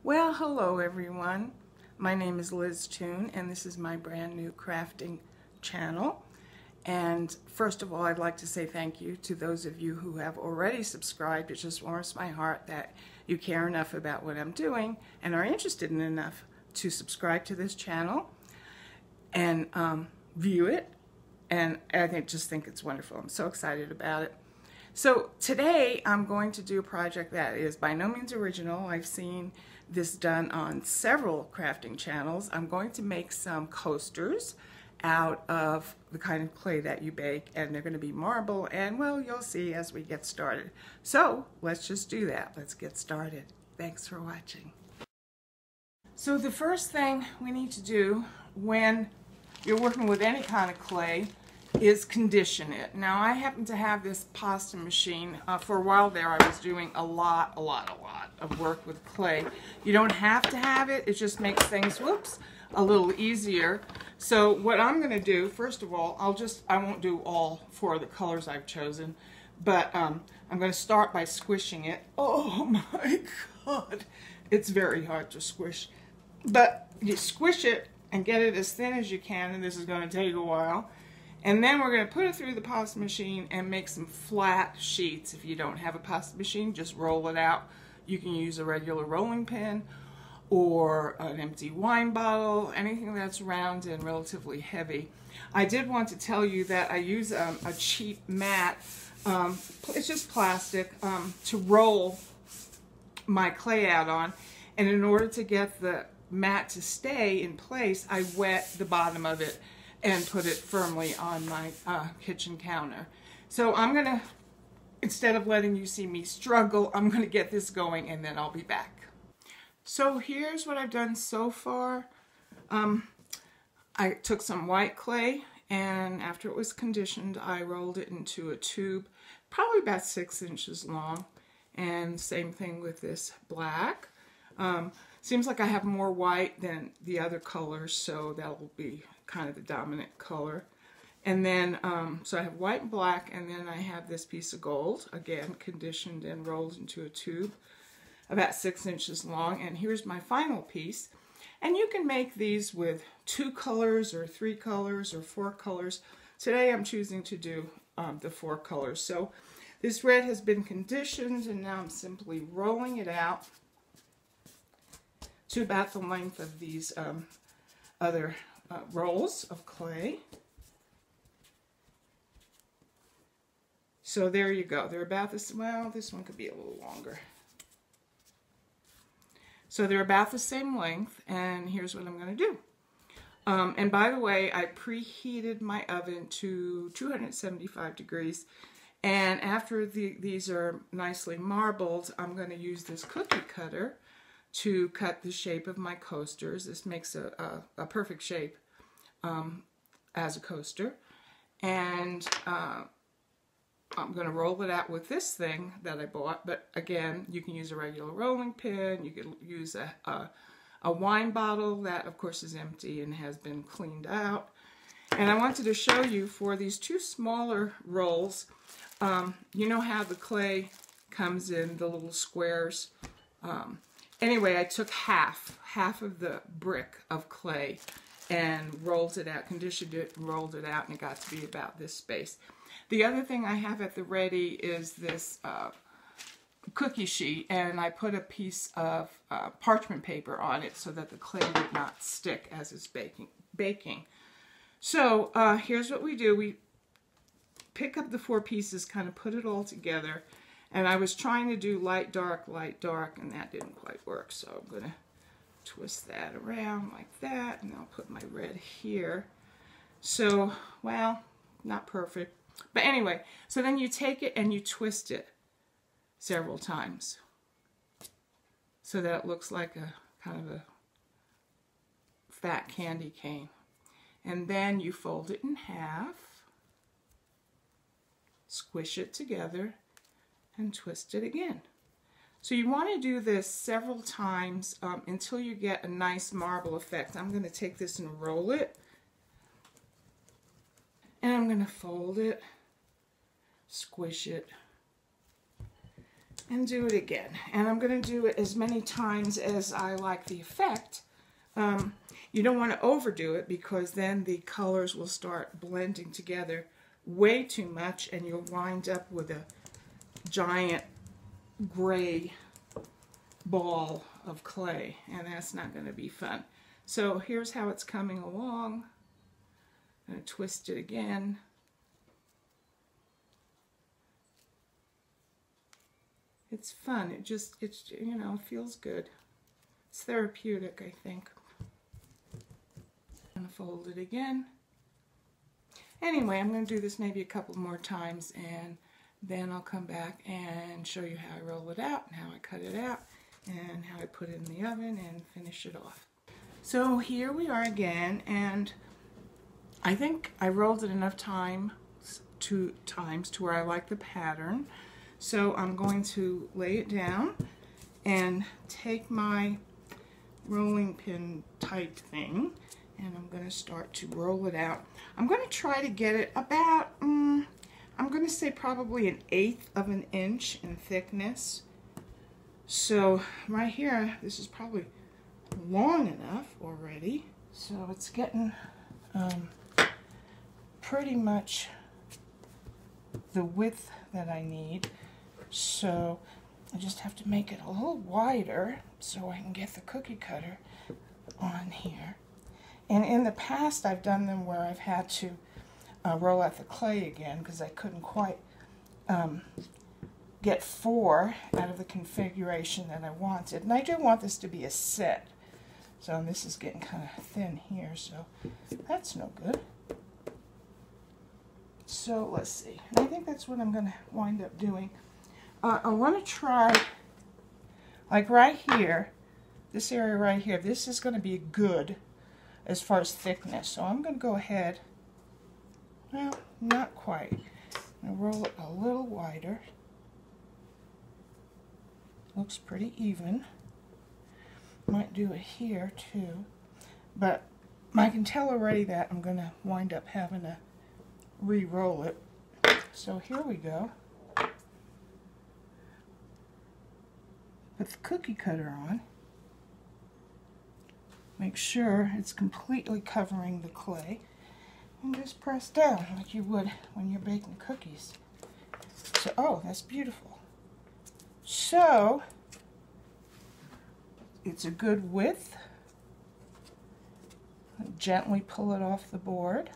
Well, hello everyone. My name is Liz Toon and this is my brand new crafting channel. And first of all, I'd like to say thank you to those of you who have already subscribed. It just warms my heart that you care enough about what I'm doing and are interested in enough to subscribe to this channel and view it. And I just think it's wonderful. I'm so excited about it. So today I'm going to do a project that is by no means original. I've seen this done on several crafting channels. I'm going to make some coasters out of the kind of clay that you bake, and they're going to be marble, and well, you'll see as we get started. So let's just do that. Let's get started. Thanks for watching. So the first thing we need to do when you're working with any kind of clay is condition it. Now I happen to have this pasta machine. For a while there I was doing a lot of work with clay. You don't have to have it, it just makes things, a little easier. So what I'm going to do, first of all, I won't do all four of the colors I've chosen, but I'm going to start by squishing it. Oh my God, it's very hard to squish. But you squish it and get it as thin as you can, and this is going to take a while. And then we're going to put it through the pasta machine and make some flat sheets. If you don't have a pasta machine, just roll it out. You can use a regular rolling pin or an empty wine bottle, anything that's round and relatively heavy. I did want to tell you that I use a cheap mat. It's just plastic to roll my clay out on. And in order to get the mat to stay in place, I wet the bottom of it and put it firmly on my kitchen counter. So I'm gonna, instead of letting you see me struggle, I'm gonna get this going and then I'll be back. So here's what I've done so far. I took some white clay, and after it was conditioned, I rolled it into a tube, probably about 6 inches long. And same thing with this black. Seems like I have more white than the other colors, so that will be kind of the dominant color. And then, so I have white and black, and then I have this piece of gold, again, conditioned and rolled into a tube, about 6 inches long. And here's my final piece. And you can make these with 2 colors or 3 colors or 4 colors. Today I'm choosing to do the 4 colors. So this red has been conditioned, and now I'm simply rolling it out to about the length of these other rolls of clay. So there you go. They're about this, well, this one could be a little longer. So they're about the same length, and here's what I'm going to do. And by the way, I preheated my oven to 275 degrees. And after these are nicely marbled, I'm going to use this cookie cutter to cut the shape of my coasters. This makes a perfect shape as a coaster. And I'm going to roll it out with this thing that I bought. But again, you can use a regular rolling pin. You can use a wine bottle that, of course, is empty and has been cleaned out. And I wanted to show you for these 2 smaller rolls, you know how the clay comes in the little squares. Anyway, I took half of the brick of clay and rolled it out, conditioned it, and rolled it out, and it got to be about this space. The other thing I have at the ready is this cookie sheet, and I put a piece of parchment paper on it so that the clay would not stick as it's baking. So here's what we do. We pick up the 4 pieces, kind of put it all together. And I was trying to do light, dark, and that didn't quite work. So I'm going to twist that around like that, and I'll put my red here. So, well, not perfect. But anyway, so then you take it and you twist it several times so that it looks like a kind of a fat candy cane. And then you fold it in half, squish it together, and twist it again. So you want to do this several times until you get a nice marble effect. I'm going to take this and roll it, and I'm going to fold it, squish it, and do it again. And I'm going to do it as many times as I like the effect. You don't want to overdo it because then the colors will start blending together way too much and you'll wind up with a giant gray ball of clay, and that's not going to be fun. So here's how it's coming along. I'm going to twist it again. It's fun. It's you know, it feels good. It's therapeutic, I think. I'm going to fold it again. Anyway, I'm going to do this maybe a couple more times, and then I'll come back and show you how I roll it out and how I cut it out and how I put it in the oven and finish it off. So here we are again, and I think I rolled it enough times to where I like the pattern. So I'm going to lay it down and take my rolling pin type thing, and I'm going to start to roll it out. I'm going to try to get it about, I'm going to say probably 1/8 of an inch in thickness. So right here, this is probably long enough already. So it's getting pretty much the width that I need. So I just have to make it a little wider so I can get the cookie cutter on here. And in the past, I've done them where I've had to roll out the clay again because I couldn't quite get 4 out of the configuration that I wanted. And I do want this to be a set. So this is getting kind of thin here, so that's no good. So let's see. I think that's what I'm going to wind up doing. I want to try, like right here, this area right here, this is going to be good as far as thickness. So I'm going to go ahead, well, not quite. I'm going to roll it a little wider. Looks pretty even. Might do it here too. But I can tell already that I'm going to wind up having to re-roll it. So here we go. Put the cookie cutter on. Make sure it's completely covering the clay. And just press down like you would when you're baking cookies. So, oh, that's beautiful. So, it's a good width. Gently pull it off the board.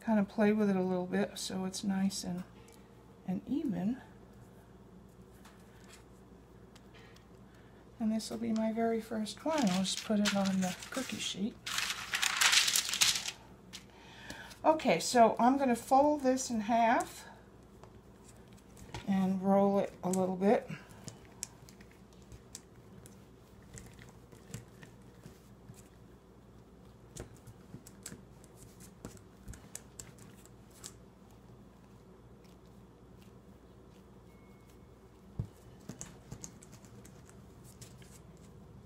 Kind of play with it a little bit so it's nice and even. And this will be my very first one. I'll just put it on the cookie sheet. Okay, so I'm going to fold this in half and roll it a little bit.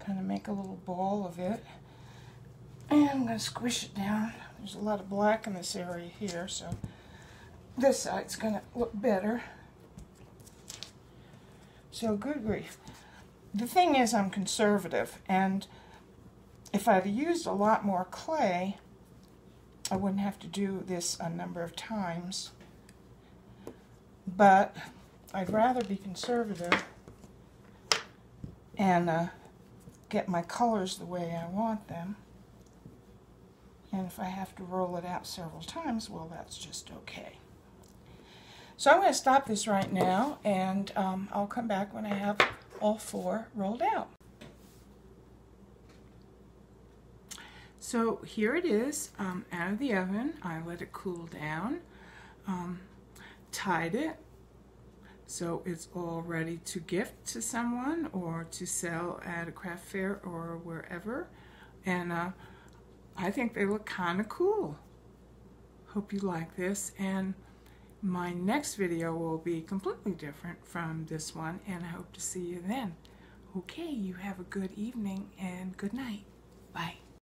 Kind of make a little ball of it. And I'm going to squish it down. There's a lot of black in this area here, so this side's going to look better. So good grief. The thing is, I'm conservative, and if I'd used a lot more clay, I wouldn't have to do this a number of times. But I'd rather be conservative and get my colors the way I want them. And if I have to roll it out several times, well, that's just okay. So I'm going to stop this right now, and I'll come back when I have all 4 rolled out. So here it is, out of the oven. I let it cool down, tied it, so it's all ready to gift to someone or to sell at a craft fair or wherever. And I think they look kind of cool. Hope you like this, and my next video will be completely different from this one, and I hope to see you then. Okay, you have a good evening and good night. Bye.